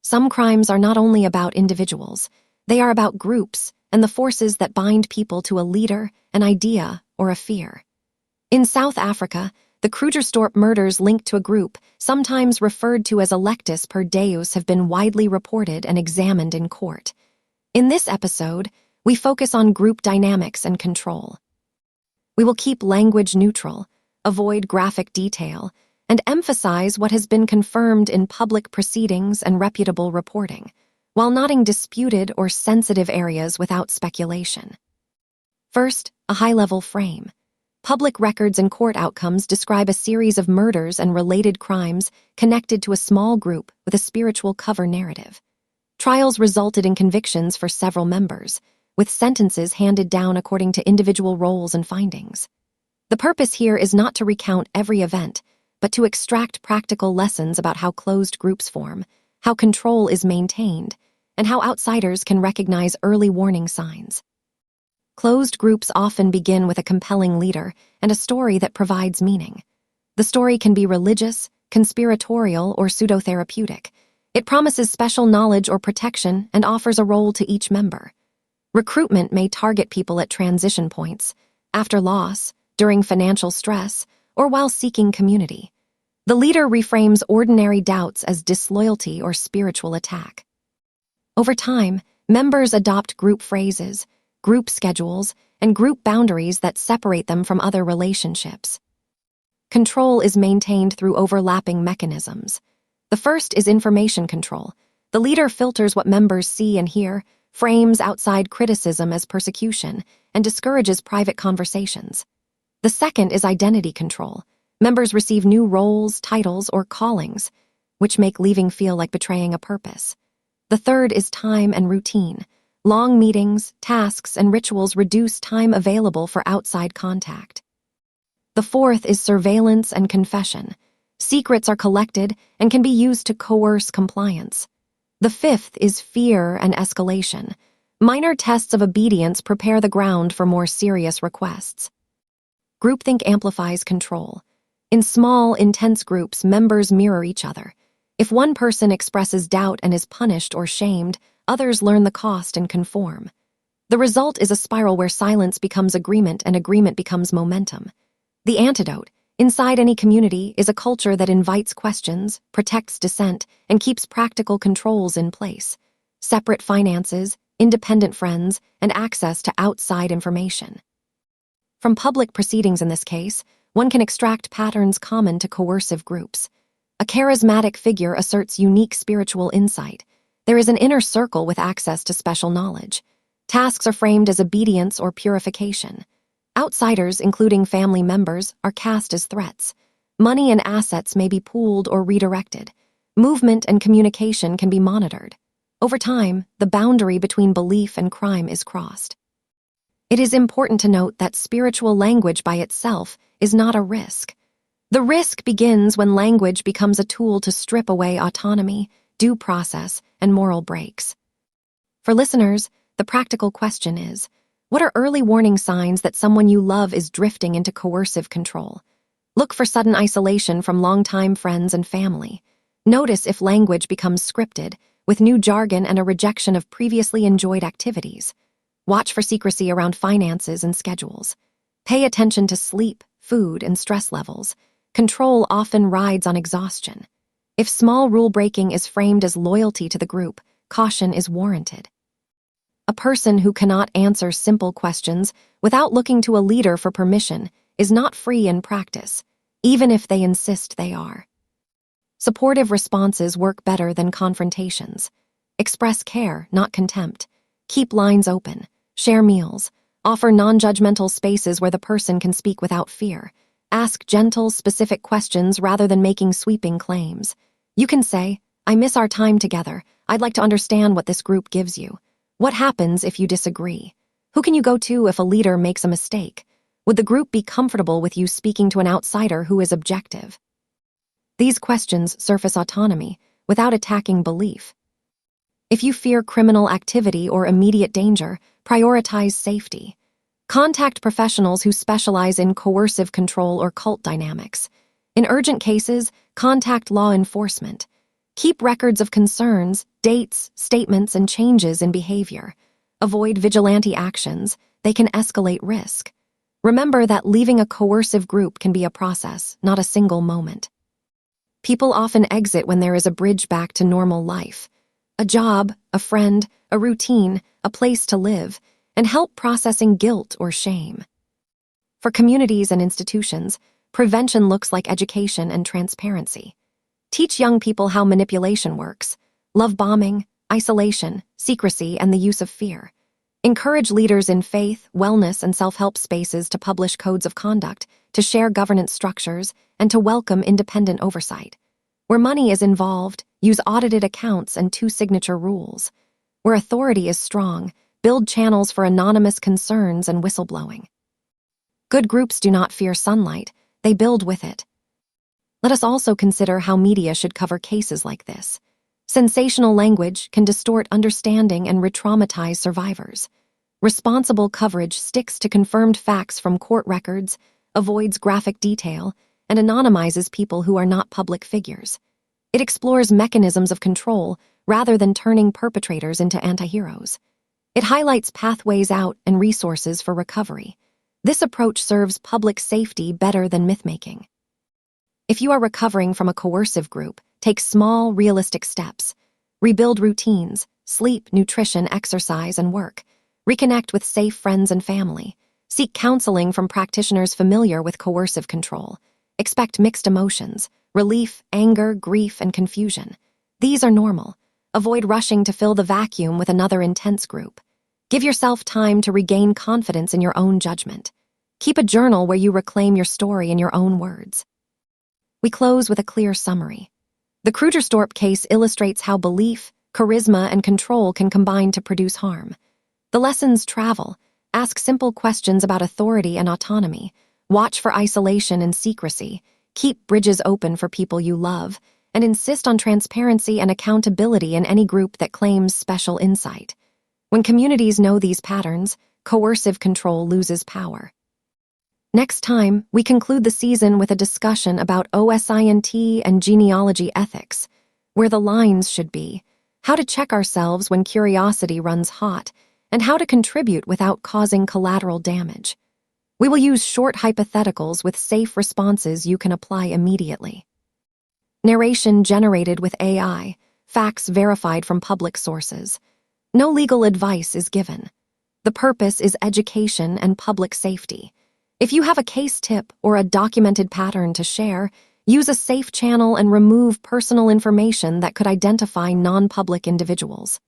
Some crimes are not only about individuals, they are about groups and the forces that bind people to a leader, an idea, or a fear. In South Africa, the Krugersdorp murders linked to a group, sometimes referred to as Electus Per Deus, have been widely reported and examined in court. In this episode, we focus on group dynamics and control. We will keep language neutral, avoid graphic detail, and emphasize what has been confirmed in public proceedings and reputable reporting, while noting disputed or sensitive areas without speculation. First, a high-level frame. Public records and court outcomes describe a series of murders and related crimes connected to a small group with a spiritual cover narrative. Trials resulted in convictions for several members, with sentences handed down according to individual roles and findings. The purpose here is not to recount every event, but to extract practical lessons about how closed groups form, how control is maintained, and how outsiders can recognize early warning signs. Closed groups often begin with a compelling leader and a story that provides meaning. The story can be religious, conspiratorial, or pseudo-therapeutic. It promises special knowledge or protection and offers a role to each member. Recruitment may target people at transition points, after loss, during financial stress, or while seeking community. The leader reframes ordinary doubts as disloyalty or spiritual attack. Over time, members adopt group phrases, group schedules, and group boundaries that separate them from other relationships. Control is maintained through overlapping mechanisms. The first is information control. The leader filters what members see and hear, frames outside criticism as persecution, and discourages private conversations. The second is identity control. Members receive new roles, titles, or callings, which make leaving feel like betraying a purpose. The third is time and routine. Long meetings, tasks, and rituals reduce time available for outside contact. The fourth is surveillance and confession. Secrets are collected and can be used to coerce compliance. The fifth is fear and escalation. Minor tests of obedience prepare the ground for more serious requests. Groupthink amplifies control. In small, intense groups, members mirror each other. If one person expresses doubt and is punished or shamed, others learn the cost and conform. The result is a spiral where silence becomes agreement and agreement becomes momentum. The antidote, inside any community, is a culture that invites questions, protects dissent, and keeps practical controls in place. Separate finances, independent friends, and access to outside information. From public proceedings in this case, one can extract patterns common to coercive groups. A charismatic figure asserts unique spiritual insight. There is an inner circle with access to special knowledge. Tasks are framed as obedience or purification. Outsiders, including family members, are cast as threats. Money and assets may be pooled or redirected. Movement and communication can be monitored. Over time, the boundary between belief and crime is crossed. It is important to note that spiritual language by itself is not a risk. The risk begins when language becomes a tool to strip away autonomy, due process, and moral breaks. For listeners, the practical question is, what are early warning signs that someone you love is drifting into coercive control? Look for sudden isolation from longtime friends and family. Notice if language becomes scripted, with new jargon and a rejection of previously enjoyed activities. Watch for secrecy around finances and schedules. Pay attention to sleep, food, and stress levels. Control often rides on exhaustion. If small rule-breaking is framed as loyalty to the group, caution is warranted. A person who cannot answer simple questions without looking to a leader for permission is not free in practice, even if they insist they are. Supportive responses work better than confrontations. Express care, not contempt. Keep lines open. Share meals. Offer non-judgmental spaces where the person can speak without fear. Ask gentle, specific questions rather than making sweeping claims. You can say, "I miss our time together. I'd like to understand what this group gives you. What happens if you disagree? Who can you go to if a leader makes a mistake? Would the group be comfortable with you speaking to an outsider who is objective?" These questions surface autonomy without attacking belief. If you fear criminal activity or immediate danger, prioritize safety. Contact professionals who specialize in coercive control or cult dynamics. In urgent cases, contact law enforcement. Keep records of concerns, dates, statements, and changes in behavior. Avoid vigilante actions. They can escalate risk. Remember that leaving a coercive group can be a process, not a single moment. People often exit when there is a bridge back to normal life. A job, a friend, a routine, a place to live, and help processing guilt or shame. For communities and institutions, prevention looks like education and transparency. Teach young people how manipulation works, love bombing, isolation, secrecy, and the use of fear. Encourage leaders in faith, wellness, and self-help spaces to publish codes of conduct, to share governance structures, and to welcome independent oversight. Where money is involved, use audited accounts and two-signature rules. Where authority is strong, build channels for anonymous concerns and whistleblowing. Good groups do not fear sunlight, they build with it. Let us also consider how media should cover cases like this. Sensational language can distort understanding and re-traumatize survivors. Responsible coverage sticks to confirmed facts from court records, avoids graphic detail, and anonymizes people who are not public figures. It explores mechanisms of control rather than turning perpetrators into anti-heroes. It highlights pathways out and resources for recovery. This approach serves public safety better than myth-making. If you are recovering from a coercive group, take small, realistic steps. Rebuild routines, sleep, nutrition, exercise, and work. Reconnect with safe friends and family. Seek counseling from practitioners familiar with coercive control. Expect mixed emotions, relief, anger, grief, and confusion. These are normal. Avoid rushing to fill the vacuum with another intense group. Give yourself time to regain confidence in your own judgment. Keep a journal where you reclaim your story in your own words. We close with a clear summary. The Krugersdorp case illustrates how belief, charisma, and control can combine to produce harm. The lessons travel. Ask simple questions about authority and autonomy. Watch for isolation and secrecy. Keep bridges open for people you love, and insist on transparency and accountability in any group that claims special insight. When communities know these patterns, coercive control loses power. Next time, we conclude the season with a discussion about OSINT and genealogy ethics, where the lines should be, how to check ourselves when curiosity runs hot, and how to contribute without causing collateral damage. We will use short hypotheticals with safe responses you can apply immediately. Narration generated with AI, facts verified from public sources. No legal advice is given. The purpose is education and public safety. If you have a case tip or a documented pattern to share, use a safe channel and remove personal information that could identify non-public individuals.